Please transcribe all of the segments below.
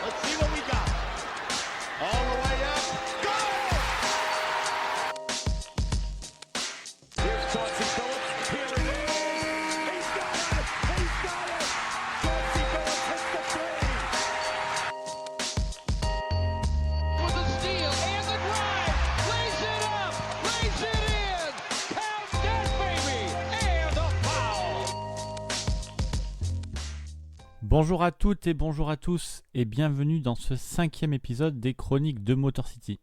Let's see what we got. All the way up. Go! Here's Chauncey Billups. Here it is. He's got it. He's got it. Chauncey Billups hits the three. With a steal and the drive. Lays it up. Lays it in. Count that baby. And a foul. Bonjour à toutes et bonjour à tous et bienvenue dans ce 5e épisode des Chroniques de Motor City.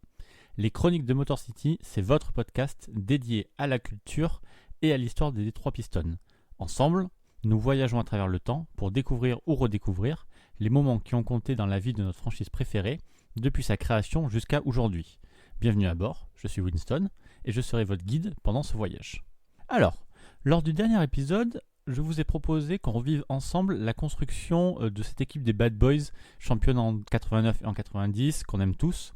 Les Chroniques de Motor City, c'est votre podcast dédié à la culture et à l'histoire des Detroit Pistons. Ensemble, nous voyageons à travers le temps pour découvrir ou redécouvrir les moments qui ont compté dans la vie de notre franchise préférée depuis sa création jusqu'à aujourd'hui. Bienvenue à bord, je suis Winston et je serai votre guide pendant ce voyage. Alors, lors du dernier épisode, je vous ai proposé qu'on revive ensemble la construction de cette équipe des Bad Boys, championne en 89 et en 90, qu'on aime tous.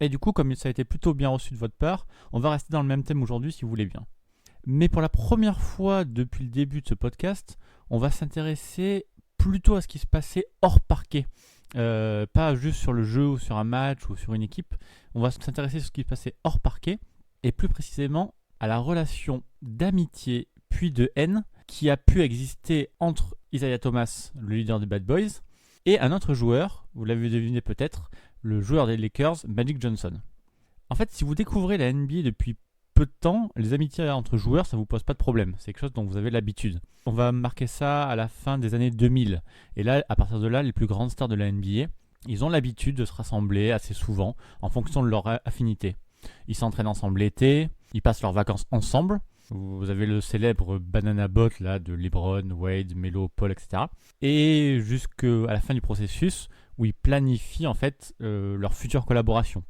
Et du coup, comme ça a été plutôt bien reçu de votre part, on va rester dans le même thème aujourd'hui si vous voulez bien. Mais pour la première fois depuis le début de ce podcast, on va s'intéresser plutôt à ce qui se passait hors parquet. Pas juste sur le jeu ou sur un match ou sur une équipe. On va s'intéresser sur ce qui se passait hors parquet et plus précisément à la relation d'amitié puis de haine qui a pu exister entre Isaiah Thomas, le leader des Bad Boys, et un autre joueur, vous l'avez deviné peut-être, le joueur des Lakers, Magic Johnson. En fait, si vous découvrez la NBA depuis peu de temps, les amitiés entre joueurs, ça ne vous pose pas de problème. C'est quelque chose dont vous avez l'habitude. On va marquer ça à la fin des années 2000. Et là, à partir de là, les plus grandes stars de la NBA, ils ont l'habitude de se rassembler assez souvent en fonction de leur affinité. Ils s'entraînent ensemble l'été, ils passent leurs vacances ensemble. Vous avez le célèbre Banana Boat là, de LeBron, Wade, Melo, Paul, etc. Et jusqu'à la fin du processus où ils planifient en fait leur future collaboration.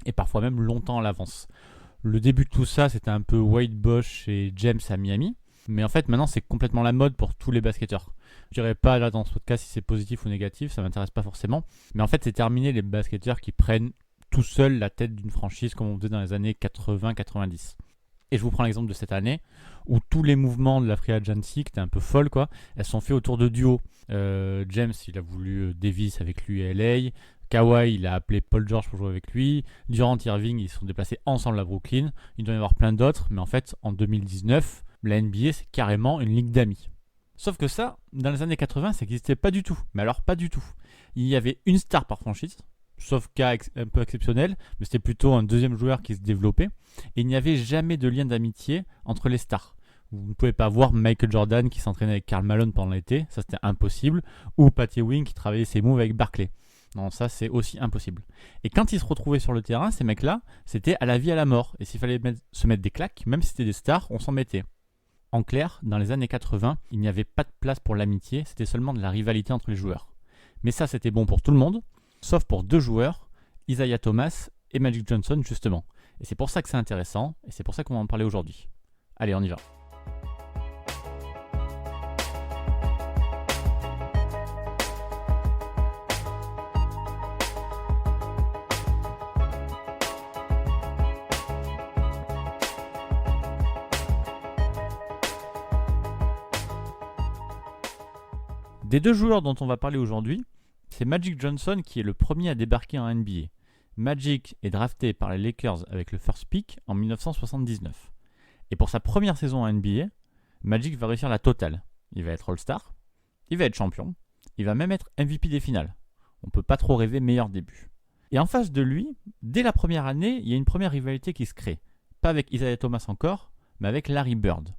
Et parfois même longtemps à l'avance. Le début de tout ça, c'était un peu Wade, Bosh et James à Miami. Mais en fait, maintenant, c'est complètement la mode pour tous les basketteurs. Je dirais pas là dans ce podcast si c'est positif ou négatif, ça m'intéresse pas forcément. Mais en fait, c'est terminé les basketteurs qui prennent tout seuls la tête d'une franchise comme on faisait dans les années 80-90. Et je vous prends l'exemple de cette année où tous les mouvements de la free agency, qui étaient un peu folles, elles sont faits autour de duos. James, il a voulu Davis avec lui à LA. Kawhi, il a appelé Paul George pour jouer avec lui. Durant, Irving, ils se sont déplacés ensemble à Brooklyn. Il doit y avoir plein d'autres, mais en fait, en 2019, la NBA, c'est carrément une ligue d'amis. Sauf que ça, dans les années 80, ça n'existait pas du tout. Mais alors, pas du tout. Il y avait une star par franchise. Sauf cas un peu exceptionnel, mais c'était plutôt un deuxième joueur qui se développait. Et il n'y avait jamais de lien d'amitié entre les stars. Vous ne pouvez pas voir Michael Jordan qui s'entraînait avec Karl Malone pendant l'été, ça c'était impossible. Ou Patty Ewing qui travaillait ses moves avec Barkley. Non, ça c'est aussi impossible. Et quand ils se retrouvaient sur le terrain, ces mecs-là, c'était à la vie à la mort. Et s'il fallait se mettre des claques, même si c'était des stars, on s'en mettait. En clair, dans les années 80, il n'y avait pas de place pour l'amitié, c'était seulement de la rivalité entre les joueurs. Mais ça c'était bon pour tout le monde. Sauf pour deux joueurs, Isaiah Thomas et Magic Johnson justement. Et c'est pour ça que c'est intéressant, et c'est pour ça qu'on va en parler aujourd'hui. Allez, on y va. Des deux joueurs dont on va parler aujourd'hui, c'est Magic Johnson qui est le premier à débarquer en NBA. Magic est drafté par les Lakers avec le first pick en 1979. Et pour sa première saison en NBA, Magic va réussir la totale. Il va être All-Star, il va être champion, il va même être MVP des finales. On ne peut pas trop rêver meilleur début. Et en face de lui, dès la première année, il y a une première rivalité qui se crée. Pas avec Isaiah Thomas encore, mais avec Larry Bird.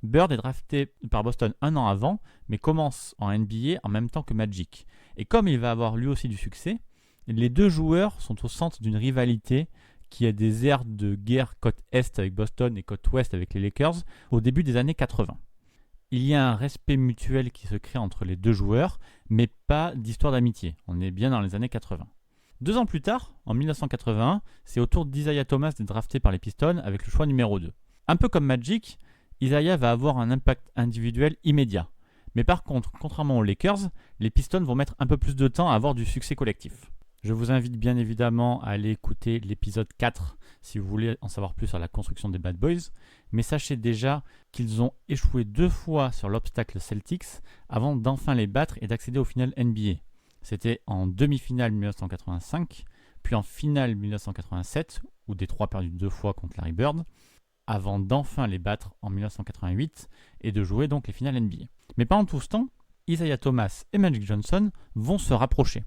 Bird est drafté par Boston un an avant, mais commence en NBA en même temps que Magic. Et comme il va avoir lui aussi du succès, les deux joueurs sont au centre d'une rivalité qui a des airs de guerre côte Est avec Boston et côte Ouest avec les Lakers au début des années 80. Il y a un respect mutuel qui se crée entre les deux joueurs, mais pas d'histoire d'amitié. On est bien dans les années 80. 2 ans plus tard, en 1981, c'est au tour d'Isaiah Thomas d'être drafté par les Pistons avec le choix numéro 2. Un peu comme Magic, Isaiah va avoir un impact individuel immédiat. Mais par contre, contrairement aux Lakers, les Pistons vont mettre un peu plus de temps à avoir du succès collectif. Je vous invite bien évidemment à aller écouter l'épisode 4 si vous voulez en savoir plus sur la construction des Bad Boys, mais sachez déjà qu'ils ont échoué 2 fois sur l'obstacle Celtics avant d'enfin les battre et d'accéder au final NBA. C'était en demi-finale 1985, puis en finale 1987, où Détroit a perdu 2 fois contre Larry Bird, avant d'enfin les battre en 1988 et de jouer donc les finales NBA. Mais pendant tout ce temps, Isaiah Thomas et Magic Johnson vont se rapprocher.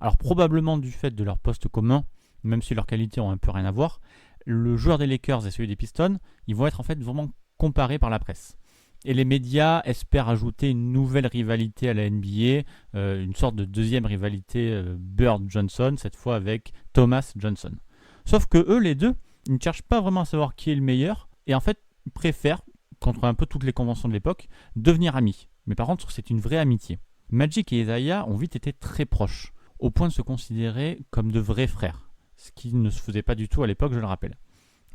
Alors probablement du fait de leur poste commun, même si leurs qualités ont un peu rien à voir, le joueur des Lakers et celui des Pistons, ils vont être en fait vraiment comparés par la presse. Et les médias espèrent ajouter une nouvelle rivalité à la NBA, une sorte de deuxième rivalité Bird-Johnson, cette fois avec Thomas-Johnson. Sauf que eux, les deux, ils ne cherchent pas vraiment à savoir qui est le meilleur, et en fait, ils préfèrent, contre un peu toutes les conventions de l'époque, devenir amis. Mais par contre, c'est une vraie amitié. Magic et Isaiah ont vite été très proches, au point de se considérer comme de vrais frères, ce qui ne se faisait pas du tout à l'époque, je le rappelle.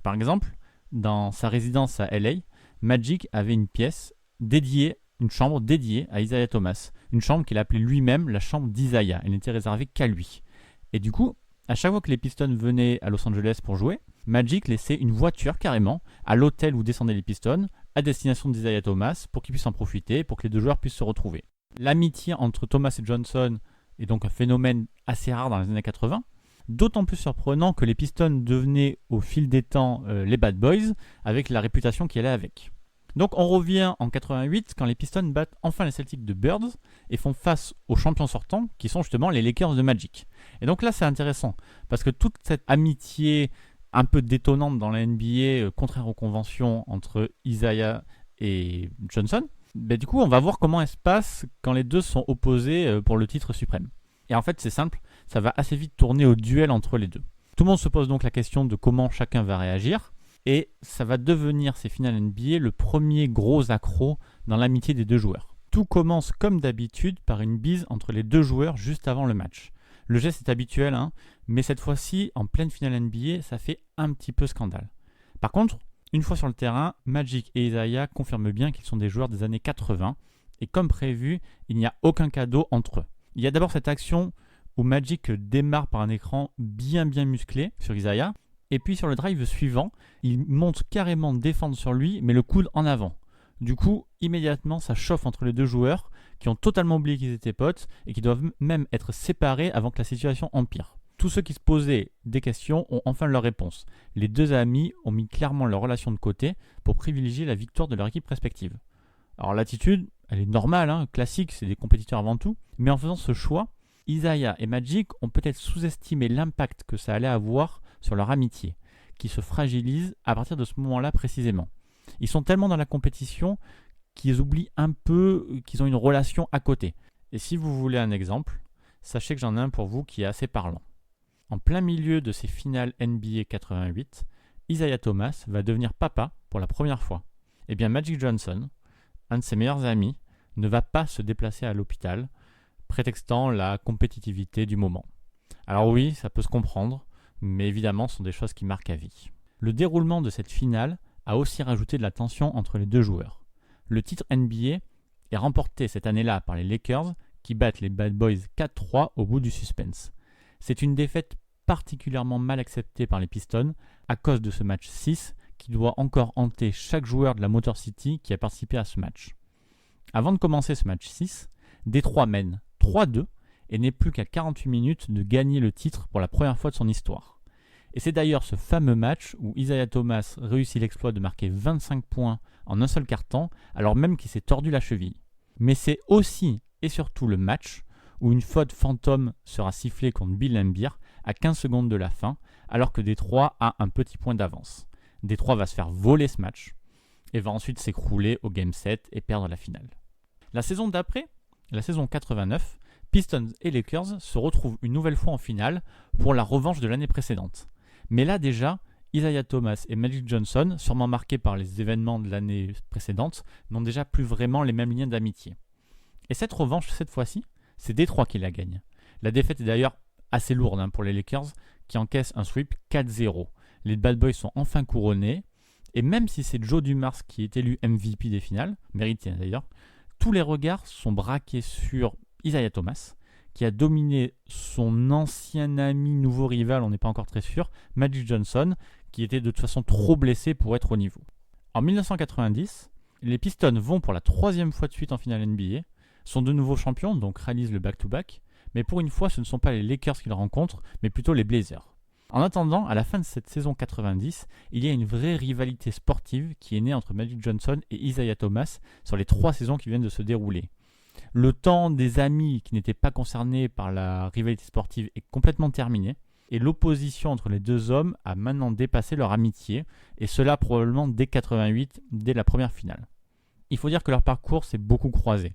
Par exemple, dans sa résidence à LA, Magic avait une pièce une chambre dédiée à Isaiah Thomas, une chambre qu'il appelait lui-même la chambre d'Isaiah, elle n'était réservée qu'à lui. Et du coup, à chaque fois que les Pistons venaient à Los Angeles pour jouer, Magic laissait une voiture carrément à l'hôtel où descendaient les Pistons, à destination d'Isaiah Thomas, pour qu'ils puissent en profiter, pour que les deux joueurs puissent se retrouver. L'amitié entre Thomas et Johnson est donc un phénomène assez rare dans les années 80, d'autant plus surprenant que les Pistons devenaient au fil des temps les Bad Boys, avec la réputation qui allait avec. Donc on revient en 88 quand les Pistons battent enfin les Celtics de Birds et font face aux champions sortants qui sont justement les Lakers de Magic. Et donc là c'est intéressant parce que toute cette amitié un peu détonnante dans la NBA, contraire aux conventions entre Isaiah et Johnson, du coup on va voir comment elle se passe quand les deux sont opposés pour le titre suprême. Et en fait c'est simple, ça va assez vite tourner au duel entre les deux. Tout le monde se pose donc la question de comment chacun va réagir. Et ça va devenir ces finales NBA le premier gros accroc dans l'amitié des deux joueurs. Tout commence comme d'habitude par une bise entre les deux joueurs juste avant le match. Le geste est habituel, mais cette fois-ci, en pleine finale NBA, ça fait un petit peu scandale. Par contre, une fois sur le terrain, Magic et Isaiah confirment bien qu'ils sont des joueurs des années 80, et comme prévu, il n'y a aucun cadeau entre eux. Il y a d'abord cette action où Magic démarre par un écran bien musclé sur Isaiah, et puis sur le drive suivant, il monte carrément défendre sur lui, mais le coude en avant. Du coup, immédiatement, ça chauffe entre les deux joueurs qui ont totalement oublié qu'ils étaient potes et qui doivent même être séparés avant que la situation empire. Tous ceux qui se posaient des questions ont enfin leur réponse. Les deux amis ont mis clairement leur relation de côté pour privilégier la victoire de leur équipe respective. Alors l'attitude, elle est normale, classique, c'est des compétiteurs avant tout, mais en faisant ce choix, Isaiah et Magic ont peut-être sous-estimé l'impact que ça allait avoir sur leur amitié, qui se fragilise à partir de ce moment-là précisément. Ils sont tellement dans la compétition qu'ils oublient un peu qu'ils ont une relation à côté. Et si vous voulez un exemple, sachez que j'en ai un pour vous qui est assez parlant. En plein milieu de ces finales NBA 88, Isaiah Thomas va devenir papa pour la première fois. Et bien Magic Johnson, un de ses meilleurs amis, ne va pas se déplacer à l'hôpital, prétextant la compétitivité du moment. Alors oui, ça peut se comprendre, mais évidemment ce sont des choses qui marquent à vie. Le déroulement de cette finale a aussi rajouté de la tension entre les deux joueurs. Le titre NBA est remporté cette année-là par les Lakers qui battent les Bad Boys 4-3 au bout du suspense. C'est une défaite particulièrement mal acceptée par les Pistons à cause de ce match 6 qui doit encore hanter chaque joueur de la Motor City qui a participé à ce match. Avant de commencer ce match 6, Détroit mène 3-2 et n'est plus qu'à 48 minutes de gagner le titre pour la première fois de son histoire. Et c'est d'ailleurs ce fameux match où Isaiah Thomas réussit l'exploit de marquer 25 points en un seul quart-temps, alors même qu'il s'est tordu la cheville. Mais c'est aussi et surtout le match où une faute fantôme sera sifflée contre Bill Laimbeer à 15 secondes de la fin, alors que Détroit a un petit point d'avance. Détroit va se faire voler ce match et va ensuite s'écrouler au Game 7 et perdre la finale. La saison d'après, la saison 89, Pistons et Lakers se retrouvent une nouvelle fois en finale pour la revanche de l'année précédente. Mais là déjà, Isaiah Thomas et Magic Johnson, sûrement marqués par les événements de l'année précédente, n'ont déjà plus vraiment les mêmes liens d'amitié. Et cette revanche, cette fois-ci, c'est Détroit qui la gagne. La défaite est d'ailleurs assez lourde pour les Lakers qui encaissent un sweep 4-0. Les Bad Boys sont enfin couronnés, et même si c'est Joe Dumars qui est élu MVP des finales, mérité d'ailleurs, tous les regards sont braqués sur Isaiah Thomas, qui a dominé son ancien ami, nouveau rival, on n'est pas encore très sûr, Magic Johnson, qui était de toute façon trop blessé pour être au niveau. En 1990, les Pistons vont pour la 3e fois de suite en finale NBA, sont de nouveau champions, donc réalisent le back-to-back, Mais pour une fois, ce ne sont pas les Lakers qu'il rencontre, mais plutôt les Blazers. En attendant, à la fin de cette saison 90, il y a une vraie rivalité sportive qui est née entre Magic Johnson et Isaiah Thomas sur les 3 saisons qui viennent de se dérouler. Le temps des amis qui n'étaient pas concernés par la rivalité sportive est complètement terminé, et l'opposition entre les deux hommes a maintenant dépassé leur amitié, et cela probablement dès 88, dès la première finale. Il faut dire que leur parcours s'est beaucoup croisé.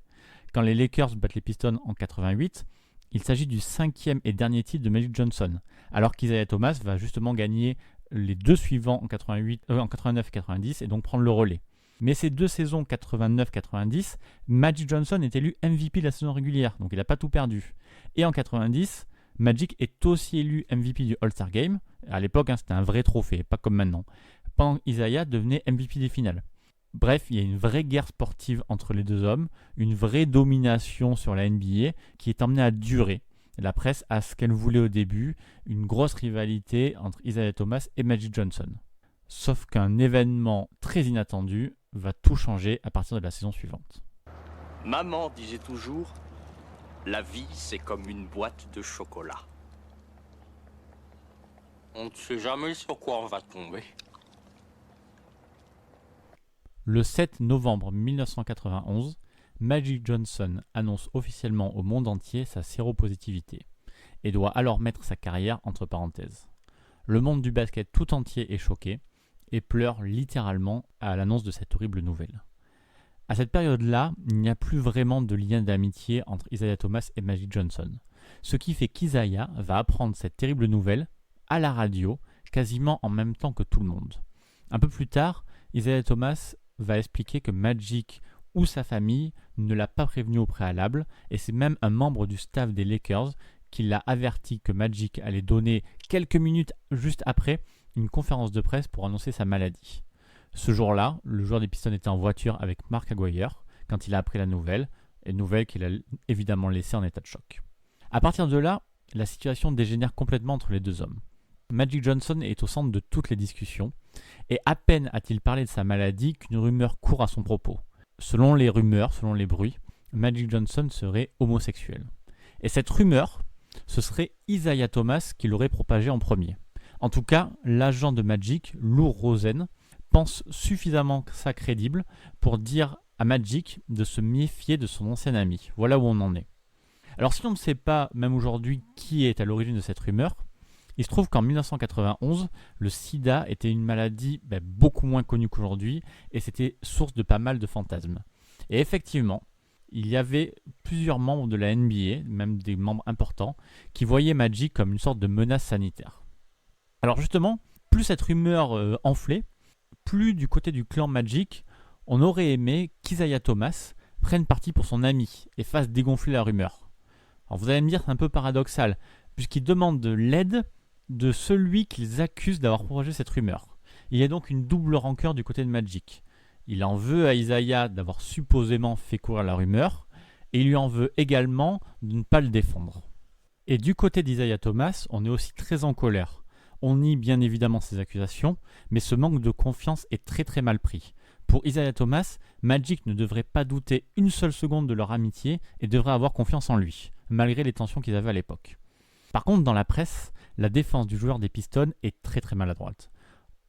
Quand les Lakers battent les Pistons en 88, il s'agit du 5e et dernier titre de Magic Johnson, alors qu'Isaiah Thomas va justement gagner les 2 suivants en 89 et 90 et donc prendre le relais. Mais ces 2 saisons 89-90, Magic Johnson est élu MVP de la saison régulière, donc il n'a pas tout perdu. Et en 90, Magic est aussi élu MVP du All-Star Game. À l'époque, c'était un vrai trophée, pas comme maintenant. Pendant qu'Isaiah devenait MVP des finales. Bref, il y a une vraie guerre sportive entre les deux hommes, une vraie domination sur la NBA qui est emmenée à durer. La presse a ce qu'elle voulait au début, une grosse rivalité entre Isaiah Thomas et Magic Johnson. Sauf qu'un événement très inattendu va tout changer à partir de la saison suivante. Maman disait toujours, la vie c'est comme une boîte de chocolat. On ne sait jamais sur quoi on va tomber. Le 7 novembre 1991, Magic Johnson annonce officiellement au monde entier sa séropositivité et doit alors mettre sa carrière entre parenthèses. Le monde du basket tout entier est choqué et pleure littéralement à l'annonce de cette horrible nouvelle. À cette période-là, il n'y a plus vraiment de lien d'amitié entre Isaiah Thomas et Magic Johnson, ce qui fait qu'Isaiah va apprendre cette terrible nouvelle à la radio quasiment en même temps que tout le monde. Un peu plus tard, Isaiah Thomas va expliquer que Magic ou sa famille ne l'a pas prévenu au préalable et c'est même un membre du staff des Lakers qui l'a averti que Magic allait donner quelques minutes juste après une conférence de presse pour annoncer sa maladie. Ce jour-là, le joueur des Pistons était en voiture avec Mark Aguirre quand il a appris la nouvelle, et nouvelle qu'il a évidemment laissée en état de choc. À partir de là, la situation dégénère complètement entre les deux hommes. Magic Johnson est au centre de toutes les discussions, et à peine a-t-il parlé de sa maladie qu'une rumeur court à son propos. Selon les rumeurs, selon les bruits, Magic Johnson serait homosexuel. Et cette rumeur, ce serait Isaiah Thomas qui l'aurait propagée en premier. En tout cas, l'agent de Magic, Lou Rosen, pense suffisamment ça crédible pour dire à Magic de se méfier de son ancien ami. Voilà où on en est. Alors si on ne sait pas, même aujourd'hui, qui est à l'origine de cette rumeur, il se trouve qu'en 1991, le sida était une maladie beaucoup moins connue qu'aujourd'hui et c'était source de pas mal de fantasmes. Et effectivement, il y avait plusieurs membres de la NBA, même des membres importants, qui voyaient Magic comme une sorte de menace sanitaire. Alors justement, plus cette rumeur enflait, plus du côté du clan Magic, on aurait aimé qu'Isaiah Thomas prenne parti pour son ami et fasse dégonfler la rumeur. Alors vous allez me dire, c'est un peu paradoxal, puisqu'il demande de l'aide de celui qu'ils accusent d'avoir propagé cette rumeur. Il y a donc une double rancœur du côté de Magic. Il en veut à Isaiah d'avoir supposément fait courir la rumeur, et il lui en veut également de ne pas le défendre. Et du côté d'Isaiah Thomas, on est aussi très en colère. On nie bien évidemment ces accusations, mais ce manque de confiance est très très mal pris. Pour Isaiah Thomas, Magic ne devrait pas douter une seule seconde de leur amitié et devrait avoir confiance en lui, malgré les tensions qu'ils avaient à l'époque. Par contre, dans la presse, la défense du joueur des Pistons est très très maladroite.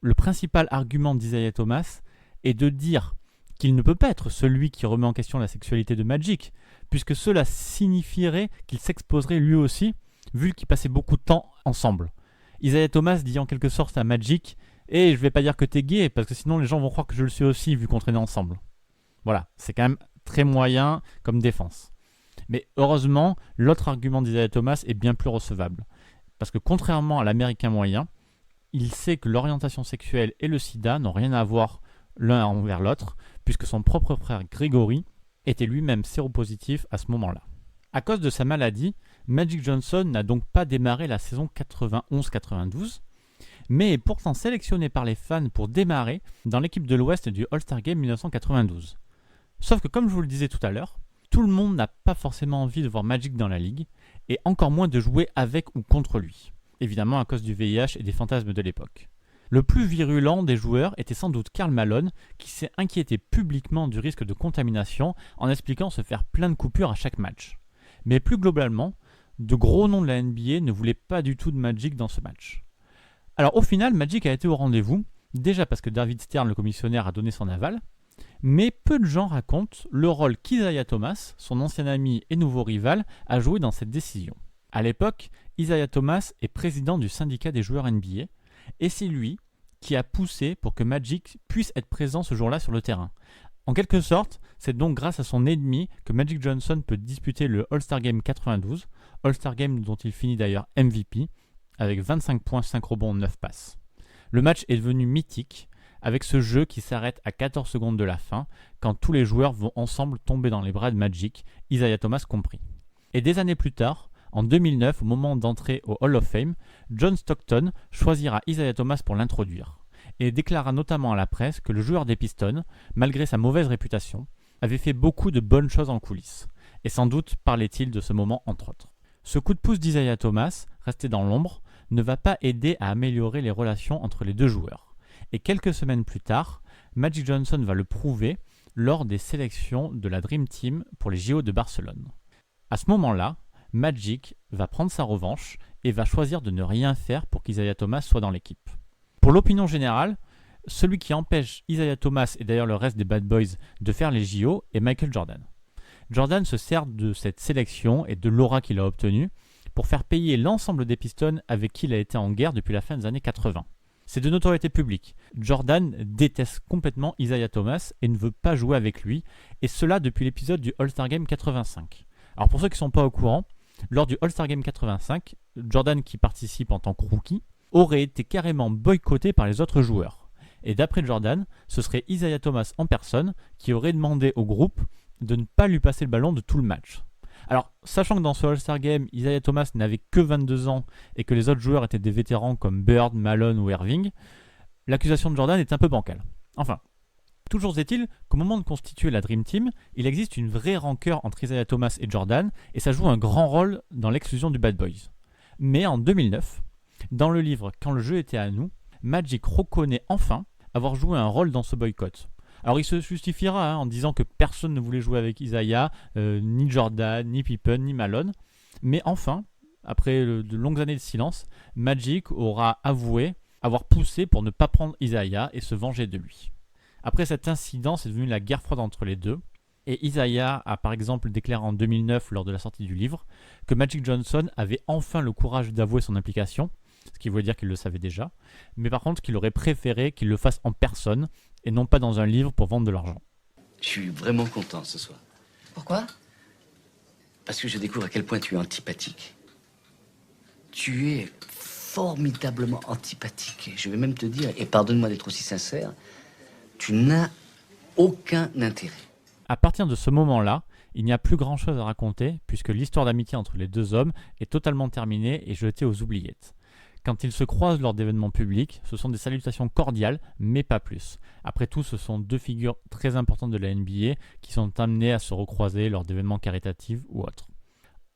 Le principal argument d'Isaiah Thomas est de dire qu'il ne peut pas être celui qui remet en question la sexualité de Magic, puisque cela signifierait qu'il s'exposerait lui aussi, vu qu'ils passaient beaucoup de temps ensemble. Isaiah Thomas dit en quelque sorte à Magic « je vais pas dire que t'es gay, parce que sinon les gens vont croire que je le suis aussi, vu qu'on traînait ensemble. » Voilà, c'est quand même très moyen comme défense. Mais heureusement, l'autre argument d'Isaiah Thomas est bien plus recevable. Parce que contrairement à l'américain moyen, il sait que l'orientation sexuelle et le sida n'ont rien à voir l'un envers l'autre, puisque son propre frère Gregory était lui-même séropositif à ce moment-là. À cause de sa maladie, Magic Johnson n'a donc pas démarré la saison 91-92, mais est pourtant sélectionné par les fans pour démarrer dans l'équipe de l'Ouest du All-Star Game 1992. Sauf que comme je vous le disais tout à l'heure, tout le monde n'a pas forcément envie de voir Magic dans la ligue, et encore moins de jouer avec ou contre lui, évidemment à cause du VIH et des fantasmes de l'époque. Le plus virulent des joueurs était sans doute Karl Malone, qui s'est inquiété publiquement du risque de contamination en expliquant se faire plein de coupures à chaque match. Mais plus globalement, de gros noms de la NBA ne voulaient pas du tout de Magic dans ce match. Alors au final, Magic a été au rendez-vous, déjà parce que David Stern, le commissionnaire, a donné son aval, mais peu de gens racontent le rôle qu'Isaiah Thomas, son ancien ami et nouveau rival, a joué dans cette décision. À l'époque, Isaiah Thomas est président du syndicat des joueurs NBA, et c'est lui qui a poussé pour que Magic puisse être présent ce jour-là sur le terrain. En quelque sorte, c'est donc grâce à son ennemi que Magic Johnson peut disputer le All-Star Game 92, All-Star Game dont il finit d'ailleurs MVP, avec 25 points, 5 rebonds, 9 passes. Le match est devenu mythique, avec ce jeu qui s'arrête à 14 secondes de la fin, quand tous les joueurs vont ensemble tomber dans les bras de Magic, Isaiah Thomas compris. Et des années plus tard, en 2009, au moment d'entrer au Hall of Fame, John Stockton choisira Isaiah Thomas pour l'introduire, et déclara notamment à la presse que le joueur des Pistons, malgré sa mauvaise réputation, avait fait beaucoup de bonnes choses en coulisses, et sans doute parlait-il de ce moment entre autres. Ce coup de pouce d'Isaiah Thomas, resté dans l'ombre, ne va pas aider à améliorer les relations entre les deux joueurs. Et quelques semaines plus tard, Magic Johnson va le prouver lors des sélections de la Dream Team pour les JO de Barcelone. À ce moment-là, Magic va prendre sa revanche et va choisir de ne rien faire pour qu'Isaiah Thomas soit dans l'équipe. Pour l'opinion générale, celui qui empêche Isaiah Thomas et d'ailleurs le reste des Bad Boys de faire les JO est Michael Jordan. Jordan se sert de cette sélection et de l'aura qu'il a obtenue pour faire payer l'ensemble des Pistons avec qui il a été en guerre depuis la fin des années 80. C'est de notoriété publique. Jordan déteste complètement Isaiah Thomas et ne veut pas jouer avec lui, et cela depuis l'épisode du All-Star Game 85. Alors pour ceux qui ne sont pas au courant, lors du All-Star Game 85, Jordan, qui participe en tant que rookie, aurait été carrément boycotté par les autres joueurs. Et d'après Jordan, ce serait Isaiah Thomas en personne qui aurait demandé au groupe de ne pas lui passer le ballon de tout le match. Alors, sachant que dans ce All-Star Game, Isaiah Thomas n'avait que 22 ans et que les autres joueurs étaient des vétérans comme Bird, Malone ou Irving, l'accusation de Jordan est un peu bancale. Enfin, toujours est-il qu'au moment de constituer la Dream Team, il existe une vraie rancœur entre Isaiah Thomas et Jordan, et ça joue un grand rôle dans l'exclusion du Bad Boys. Mais en 2009, dans le livre « Quand le jeu était à nous », Magic reconnaît enfin avoir joué un rôle dans ce boycott. Alors il se justifiera en disant que personne ne voulait jouer avec Isaiah, ni Jordan, ni Pippen, ni Malone. Mais enfin, après de longues années de silence, Magic aura avoué avoir poussé pour ne pas prendre Isaiah et se venger de lui. Après cet incident, c'est devenu la guerre froide entre les deux. Et Isaiah a par exemple déclaré en 2009, lors de la sortie du livre, que Magic Johnson avait enfin le courage d'avouer son implication, ce qui voulait dire qu'il le savait déjà, mais par contre qu'il aurait préféré qu'il le fasse en personne et non pas dans un livre pour vendre de l'argent. Je suis vraiment content ce soir. Pourquoi ? Parce que je découvre à quel point tu es antipathique. Tu es formidablement antipathique. Je vais même te dire, et pardonne-moi d'être aussi sincère, tu n'as aucun intérêt. À partir de ce moment-là, il n'y a plus grand-chose à raconter puisque l'histoire d'amitié entre les deux hommes est totalement terminée et jetée aux oubliettes. Quand ils se croisent lors d'événements publics, ce sont des salutations cordiales, mais pas plus. Après tout, ce sont deux figures très importantes de la NBA qui sont amenées à se recroiser lors d'événements caritatifs ou autres.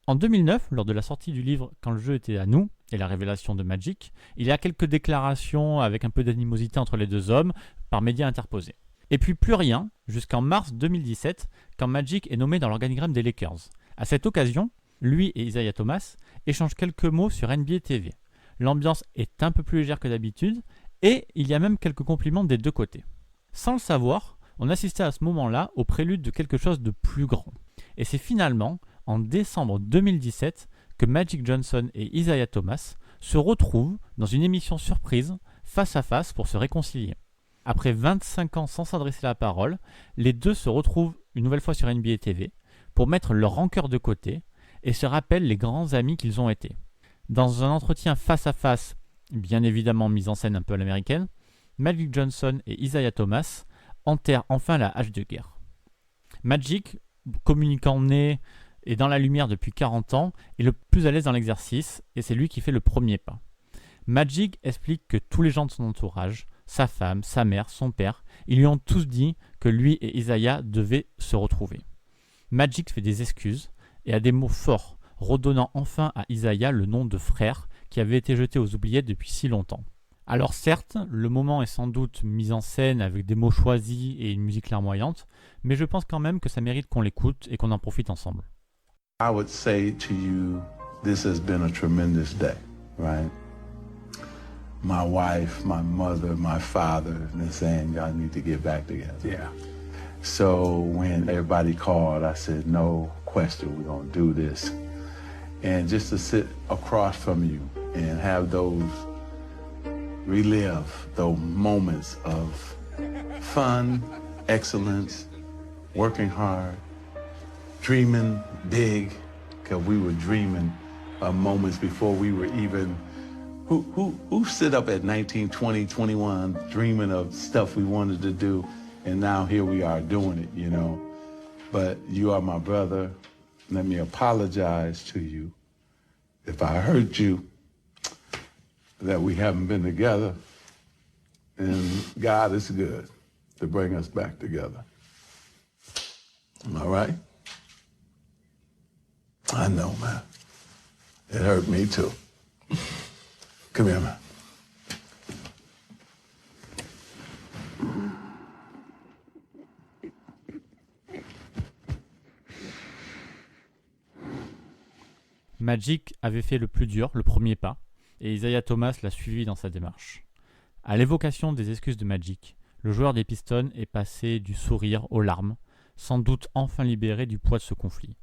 En 2009, lors de la sortie du livre « Quand le jeu était à nous » et la révélation de Magic, il y a quelques déclarations avec un peu d'animosité entre les deux hommes par médias interposés. Et puis plus rien, jusqu'en mars 2017, quand Magic est nommé dans l'organigramme des Lakers. À cette occasion, lui et Isaiah Thomas échangent quelques mots sur NBA TV. L'ambiance est un peu plus légère que d'habitude, et il y a même quelques compliments des deux côtés. Sans le savoir, on assistait à ce moment-là au prélude de quelque chose de plus grand. Et c'est finalement, en décembre 2017, que Magic Johnson et Isaiah Thomas se retrouvent dans une émission surprise, face à face, pour se réconcilier. Après 25 ans sans s'adresser la parole, les deux se retrouvent une nouvelle fois sur NBA TV pour mettre leur rancœur de côté et se rappellent les grands amis qu'ils ont été. Dans un entretien face à face, bien évidemment mis en scène un peu à l'américaine, Magic Johnson et Isaiah Thomas enterrent enfin la hache de guerre. Magic, communicant né et dans la lumière depuis 40 ans, est le plus à l'aise dans l'exercice et c'est lui qui fait le premier pas. Magic explique que tous les gens de son entourage, sa femme, sa mère, son père, ils lui ont tous dit que lui et Isaiah devaient se retrouver. Magic fait des excuses et a des mots forts, redonnant enfin à Isaiah le nom de frère qui avait été jeté aux oubliettes depuis si longtemps. Alors certes, le moment est sans doute mis en scène avec des mots choisis et une musique larmoyante, mais je pense quand même que ça mérite qu'on l'écoute et qu'on en profite ensemble. I would say to you, this has been a tremendous day, right? My wife, my mother, my father, they're saying y'all need to get back together. Yeah. So when everybody called, I said, no question, we're gonna do this. And just to sit across from you and have those, relive those moments of fun, excellence, working hard, dreaming big, because we were dreaming of moments before we were even, who sit up at 19, 20, 21 dreaming of stuff we wanted to do, and now here we are doing it, you know. But you are my brother. Let me apologize to you if I hurt you, that we haven't been together. And God is good to bring us back together. All right? I know, man. It hurt me too. Come here, man. Magic avait fait le plus dur, le premier pas, et Isaiah Thomas l'a suivi dans sa démarche. À l'évocation des excuses de Magic, le joueur des Pistons est passé du sourire aux larmes, sans doute enfin libéré du poids de ce conflit.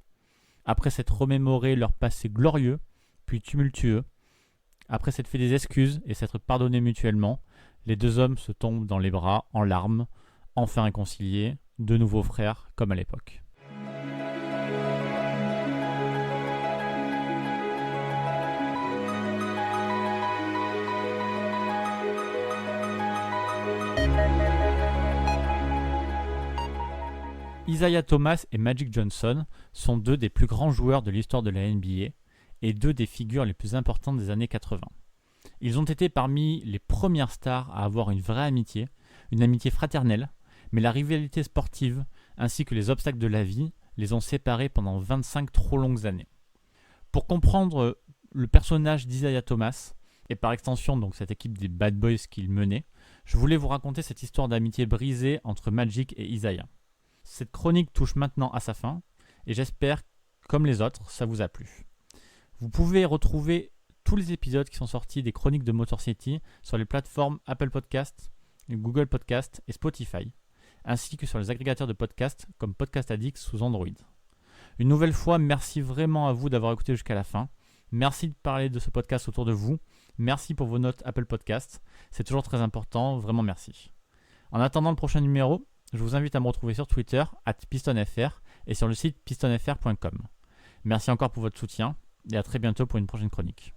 Après s'être remémoré leur passé glorieux, puis tumultueux, après s'être fait des excuses et s'être pardonnés mutuellement, les deux hommes se tombent dans les bras, en larmes, enfin réconciliés, de nouveaux frères comme à l'époque. Isaiah Thomas et Magic Johnson sont deux des plus grands joueurs de l'histoire de la NBA et deux des figures les plus importantes des années 80. Ils ont été parmi les premières stars à avoir une vraie amitié, une amitié fraternelle, mais la rivalité sportive ainsi que les obstacles de la vie les ont séparés pendant 25 trop longues années. Pour comprendre le personnage d'Isaiah Thomas, et par extension donc cette équipe des Bad Boys qu'il menait, je voulais vous raconter cette histoire d'amitié brisée entre Magic et Isaiah. Cette chronique touche maintenant à sa fin, et j'espère, comme les autres, ça vous a plu. Vous pouvez retrouver tous les épisodes qui sont sortis des chroniques de Motor City sur les plateformes Apple Podcasts, Google Podcasts et Spotify, ainsi que sur les agrégateurs de podcasts comme Podcast Addict sous Android. Une nouvelle fois, merci vraiment à vous d'avoir écouté jusqu'à la fin. Merci de parler de ce podcast autour de vous. Merci pour vos notes Apple Podcasts. C'est toujours très important, vraiment merci. En attendant le prochain numéro, je vous invite à me retrouver sur Twitter @pistonfr et sur le site pistonfr.com. Merci encore pour votre soutien et à très bientôt pour une prochaine chronique.